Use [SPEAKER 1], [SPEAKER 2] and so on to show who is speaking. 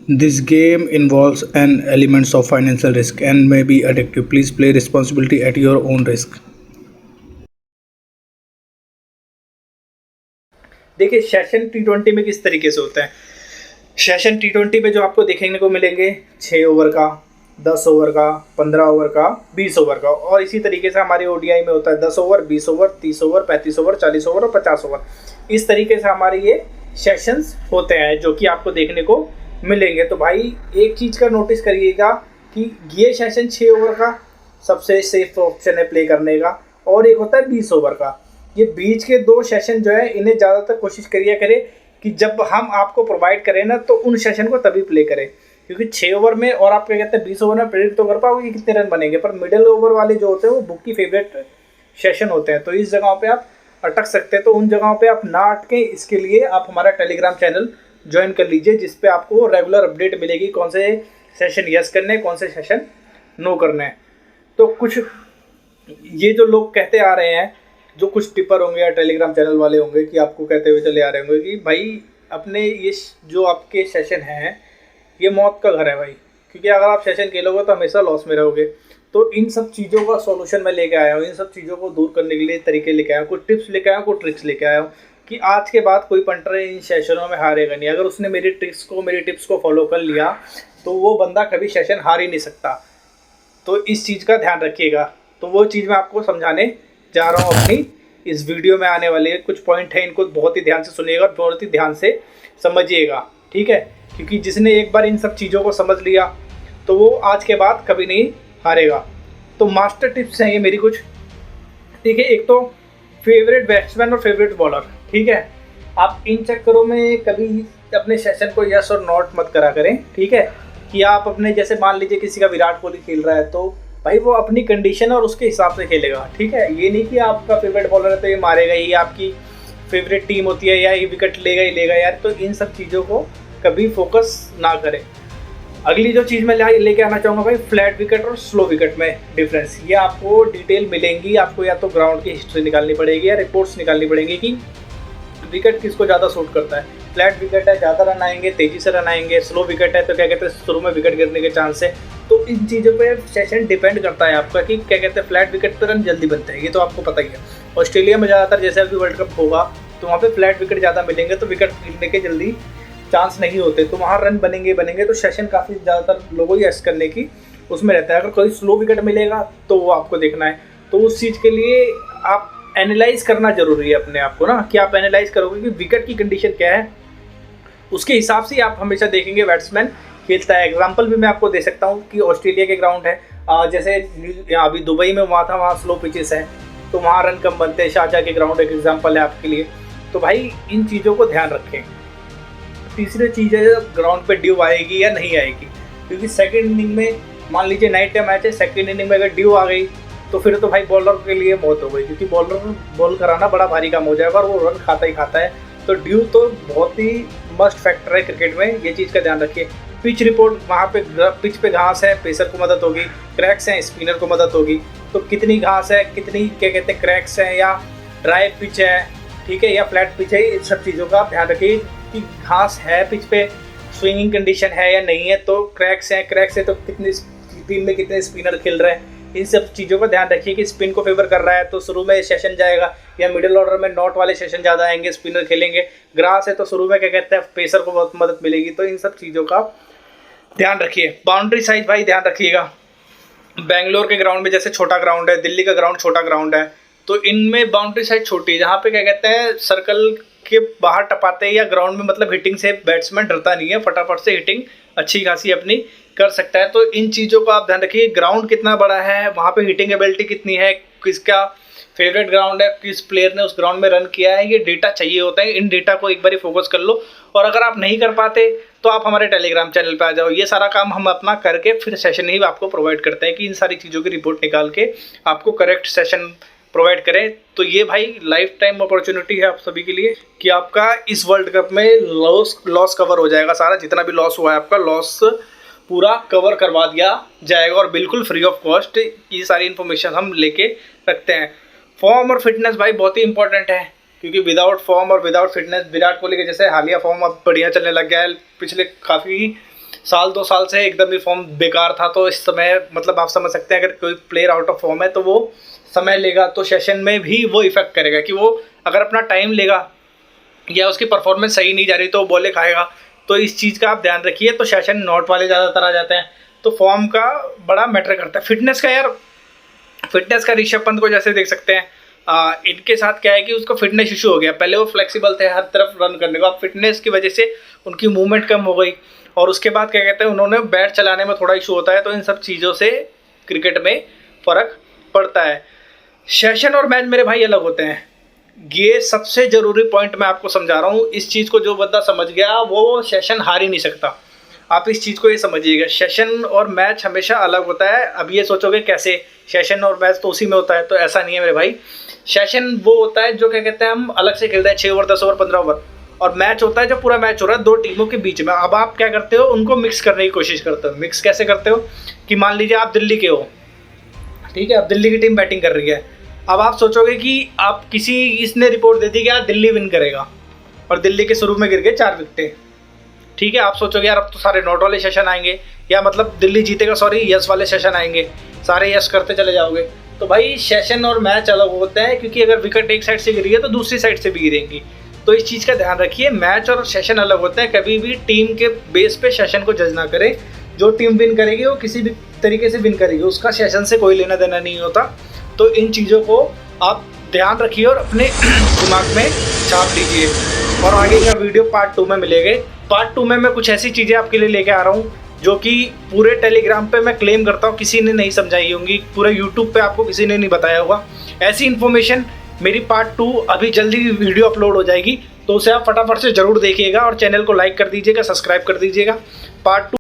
[SPEAKER 1] This game involves an elements of financial risk and may be addictive. Please play responsibility at your own risk.
[SPEAKER 2] देखिए session टी20 में किस तरीके से होता है। सेशन टी20 में जो आपको देखने को मिलेंगे 6 ओवर का, 10 ओवर का, 15 ओवर का, 20 ओवर का, और इसी तरीके से हमारे ओडीआई में होता है 10 over, 20 over, 30 over, 35 over, 40 over और 50 ओवर। इस तरीके से हमारे ये सेशंस होते हैं जो कि आपको देखने को मिलेंगे। तो भाई एक चीज़ का नोटिस करिएगा कि ये सेशन 6 ओवर का सबसे सेफ ऑप्शन है प्ले करने का, और एक होता है 20 ओवर का। ये बीच के 2 सेशन जो है इन्हें ज़्यादातर कोशिश करिए करें कि जब हम आपको प्रोवाइड करें ना तो उन सेशन को तभी प्ले करें, क्योंकि 6 ओवर में और आप क्या कहते हैं 20 ओवर में प्रेडिक्ट तो कर पाओगे कितने रन बनेंगे, पर मिडिल ओवर वाले जो होते हैं वो बुक की फेवरेट सेशन होते हैं। तो इस जगहों पे आप अटक सकते हैं, तो उन जगहों पे आप ना अटकें, इसके लिए आप हमारा टेलीग्राम चैनल ज्वाइन कर लीजिए, जिस पे आपको रेगुलर अपडेट मिलेगी कौन से सेशन यस करने हैं, कौन से सेशन नो करने हैं। तो कुछ ये जो लोग कहते आ रहे हैं, जो कुछ टिपर होंगे या टेलीग्राम चैनल वाले होंगे कि आपको कहते हुए चले आ रहे होंगे कि भाई अपने ये जो आपके सेशन हैं ये मौत का घर है भाई, क्योंकि अगर आप सेशन खेलोगे तो हमेशा लॉस में रहोगे। तो इन सब चीज़ों का सॉल्यूशन मैं लेके आया हूँ, इन सब चीज़ों को दूर करने के लिए तरीके लेके आया हूँ, कुछ टिप्स लेके आया हूँ, कुछ ट्रिक्स लेके आया हूँ कि आज के बाद कोई पंटर इन सेशनों में हारेगा नहीं। अगर उसने मेरी टिप्स को फॉलो कर लिया तो वो बंदा कभी सेशन हार ही नहीं सकता। तो इस चीज़ का ध्यान रखिएगा। तो वो चीज़ मैं आपको समझाने जा रहा हूँ अपनी इस वीडियो में। आने वाले कुछ पॉइंट हैं, इनको बहुत ही ध्यान से सुनिएगा और बहुत ही ध्यान से समझिएगा, ठीक है, क्योंकि जिसने एक बार इन सब चीज़ों को समझ लिया तो वो आज के बाद कभी नहीं हारेगा। तो मास्टर टिप्स हैं ये मेरी कुछ, ठीक है। एक तो फेवरेट बैट्समैन और फेवरेट बॉलर, ठीक है। आप इन चक्करों में कभी अपने सेशन को यस और नॉट मत करा करें, ठीक है, कि आप अपने जैसे मान लीजिए किसी का विराट कोहली खेल रहा है तो भाई वो अपनी कंडीशन और उसके हिसाब से खेलेगा, ठीक है। ये नहीं कि आपका फेवरेट बॉलर है तो ये मारेगा ही, आपकी फेवरेट टीम होती है या ये विकेट लेगा ही लेगा यार, तो इन सब चीज़ों को कभी फोकस ना करें। अगली जो चीज़ मैं लेके आना चाहूँगा भाई, फ्लैट विकेट और स्लो विकेट में डिफरेंस, ये आपको डिटेल मिलेंगी। आपको या तो ग्राउंड की हिस्ट्री निकालनी पड़ेगी या रिपोर्ट्स निकालनी पड़ेगी कि विकेट किसको ज़्यादा सूट करता है। फ्लैट विकेट है ज़्यादा रन आएंगे, तेज़ी से रन आएंगे, स्लो विकेट है तो क्या कहते हैं शुरू में विकेट गिरने के चांस है। तो इन चीज़ों पे सेशन डिपेंड करता है आपका कि क्या कहते हैं फ्लैट विकेट पे रन जल्दी बनते हैं, ये तो आपको पता ही है। ऑस्ट्रेलिया में ज़्यादातर जैसे अभी वर्ल्ड कप होगा तो वहाँ पे फ्लैट विकेट ज़्यादा मिलेंगे, तो विकेट गिरने के जल्दी चांस नहीं होते, तो वहाँ रन बनेंगे। तो सेशन काफ़ी ज़्यादातर लोगों ही एस करने की उसमें रहता है। अगर कोई स्लो विकेट मिलेगा तो वो आपको देखना है, तो उस चीज़ के लिए आप एनालाइज करना जरूरी है अपने आप को ना, कि आप एनालाइज करोगे कि विकेट की कंडीशन क्या है, उसके हिसाब से आप हमेशा देखेंगे बैट्समैन खेलता है। एग्जांपल भी मैं आपको दे सकता हूँ कि ऑस्ट्रेलिया के ग्राउंड है, जैसे अभी दुबई में वहाँ था, वहाँ स्लो पिचेस हैं तो वहाँ रन कम बनते हैं। शारजाह के ग्राउंड एक एग्जांपल है आपके लिए। तो भाई इन चीज़ों को ध्यान रखें। तीसरी चीज़ है ग्राउंड पे ड्यू आएगी या नहीं आएगी, क्योंकि सेकेंड इनिंग में मान लीजिए नाइट का मैच है, सेकेंड इनिंग में अगर ड्यू आ गई तो फिर तो भाई बॉलर के लिए मौत हो गई, क्योंकि बॉलर बॉल कराना बड़ा भारी काम हो जाएगा और वो रन खाता ही खाता है। तो ड्यू तो बहुत ही मस्ट फैक्टर है क्रिकेट में, ये चीज़ का ध्यान रखिए। पिच रिपोर्ट, वहाँ पे पिच पे घास है पेसर को मदद होगी, क्रैक्स हैं स्पिनर को मदद होगी। तो कितनी घास है, कितनी क्या कहते हैं क्रैक्स हैं, या ड्राई पिच है, ठीक है, या फ्लैट पिच है, इन सब चीज़ों का आप ध्यान रखिए कि घास है पिच पे, स्विंगिंग कंडीशन है या नहीं है। तो क्रैक्स है तो कितनी टीम में कितने स्पिनर खेल रहे हैं, इन सब चीज़ों का ध्यान रखिए कि स्पिन को फेवर कर रहा है तो शुरू में सेशन जाएगा, या मिडिल ऑर्डर में नॉट वाले सेशन ज़्यादा आएंगे, स्पिनर खेलेंगे। ग्रास है तो शुरू में क्या कहते हैं पेसर को बहुत मदद मिलेगी। तो इन सब चीज़ों का ध्यान रखिए। बाउंड्री साइज भाई ध्यान रखिएगा। बेंगलोर के ग्राउंड में जैसे छोटा ग्राउंड है, दिल्ली का ग्राउंड छोटा ग्राउंड है, तो इनमें बाउंड्री साइज छोटी है, जहाँ पे क्या कहते हैं सर्कल के बाहर टपाते हैं या ग्राउंड में, मतलब हिटिंग से बैट्समैन डरता नहीं है, फटाफट से हिटिंग अच्छी खासी अपनी कर सकता है। तो इन चीज़ों को आप ध्यान रखिए। ग्राउंड कितना बड़ा है, वहाँ पे हिटिंग एबिलिटी कितनी है, किसका फेवरेट ग्राउंड है, किस प्लेयर ने उस ग्राउंड में रन किया है, ये डेटा चाहिए होता है। इन डेटा को एक बार फोकस कर लो, और अगर आप नहीं कर पाते तो आप हमारे टेलीग्राम चैनल पे आ जाओ। ये सारा काम हम अपना करके फिर सेशन ही आपको प्रोवाइड करते हैं कि इन सारी चीज़ों की रिपोर्ट निकाल के आपको करेक्ट सेशन प्रोवाइड करें। तो ये भाई लाइफ टाइम अपॉर्चुनिटी है आप सभी के लिए कि आपका इस वर्ल्ड कप में लॉस कवर हो जाएगा, सारा जितना भी लॉस हुआ है आपका लॉस पूरा कवर करवा दिया जाएगा, और बिल्कुल फ्री ऑफ कॉस्ट ये सारी इन्फॉर्मेशन हम लेके रखते हैं। फॉर्म और फिटनेस भाई बहुत ही इंपॉर्टेंट है, क्योंकि विदाउट फॉर्म और विदाउट फिटनेस विराट कोहली के जैसे हालिया फॉर्म अब बढ़िया चलने लग गया है, पिछले काफ़ी साल 2 साल से एकदम ही फॉर्म बेकार था, तो इस समय मतलब आप समझ सकते हैं अगर कोई प्लेयर आउट ऑफ फॉर्म है तो वो समय लेगा, तो सेशन में भी वो इफेक्ट करेगा कि वो अगर अपना टाइम लेगा या उसकी परफॉर्मेंस सही नहीं जा रही तो वो बॉले खाएगा। तो इस चीज़ का आप ध्यान रखिए। तो सेशन नॉट वाले ज़्यादातर आ जाते हैं, तो फॉर्म का बड़ा मैटर करता है। फिटनेस का यार, फिटनेस का ऋषभ पंत को जैसे देख सकते हैं, इनके साथ क्या है कि उसको फिटनेस इशू हो गया। पहले वो फ्लेक्सिबल थे हर तरफ रन करने को, अब फिटनेस की वजह से उनकी मूवमेंट कम हो गई, और उसके बाद क्या कहते हैं उन्होंने बैट चलाने में थोड़ा इशू होता है। तो इन सब चीज़ों से क्रिकेट में फ़र्क पड़ता है। सेशन और मैच मेरे भाई अलग होते हैं, ये सबसे ज़रूरी पॉइंट मैं आपको समझा रहा हूँ। इस चीज़ को जो बंदा समझ गया वो सेशन हार ही नहीं सकता। आप इस चीज़ को ये समझिएगा, सेशन और मैच हमेशा अलग होता है। अब ये सोचोगे कैसे, सेशन और मैच तो उसी में होता है, तो ऐसा नहीं है मेरे भाई। सेशन वो होता है जो क्या कहते हैं हम अलग से खेलते हैं, 6 ओवर 10 ओवर 15 ओवर, और मैच होता है जो पूरा मैच हो रहा है 2 टीमों के बीच में। अब आप क्या करते हो, उनको मिक्स करने की कोशिश करते हो। मिक्स कैसे करते हो कि मान लीजिए आप दिल्ली के हो, ठीक है, अब दिल्ली की टीम बैटिंग कर रही है। अब आप सोचोगे कि आप इसने रिपोर्ट दे दी कि यार दिल्ली विन करेगा, और दिल्ली के शुरू में गिर गए 4 विकेटें, ठीक है। आप सोचोगे यार अब तो सारे नॉट वाले सेशन आएंगे, या मतलब दिल्ली जीतेगा, सॉरी यस वाले सेशन आएंगे, सारे यस करते चले जाओगे। तो भाई सेशन और मैच अलग होते हैं, क्योंकि अगर विकेट एक साइड से गिरी है तो दूसरी साइड से भी गिरेंगी। तो इस चीज़ का ध्यान रखिए, मैच और सेशन अलग होते हैं। कभी भी टीम के बेस पे सेशन को जज ना करें। जो टीम विन करेगी वो किसी भी तरीके से विन करेगी, उसका सेशन से कोई लेना देना नहीं होता। तो इन चीज़ों को आप ध्यान रखिए और अपने दिमाग में छाप लीजिए। और आगे का वीडियो पार्ट 2 में मिलेंगे। पार्ट 2 में मैं कुछ ऐसी चीज़ें आपके लिए लेके आ रहा हूँ जो कि पूरे टेलीग्राम पे मैं क्लेम करता हूँ किसी ने नहीं समझाई होंगी, पूरे यूट्यूब पे आपको किसी ने नहीं बताया होगा। ऐसी इन्फॉर्मेशन मेरी पार्ट 2 अभी जल्दी वीडियो अपलोड हो जाएगी, तो उसे आप फटाफट से ज़रूर देखिएगा और चैनल को लाइक कर दीजिएगा, सब्सक्राइब कर दीजिएगा। पार्ट 2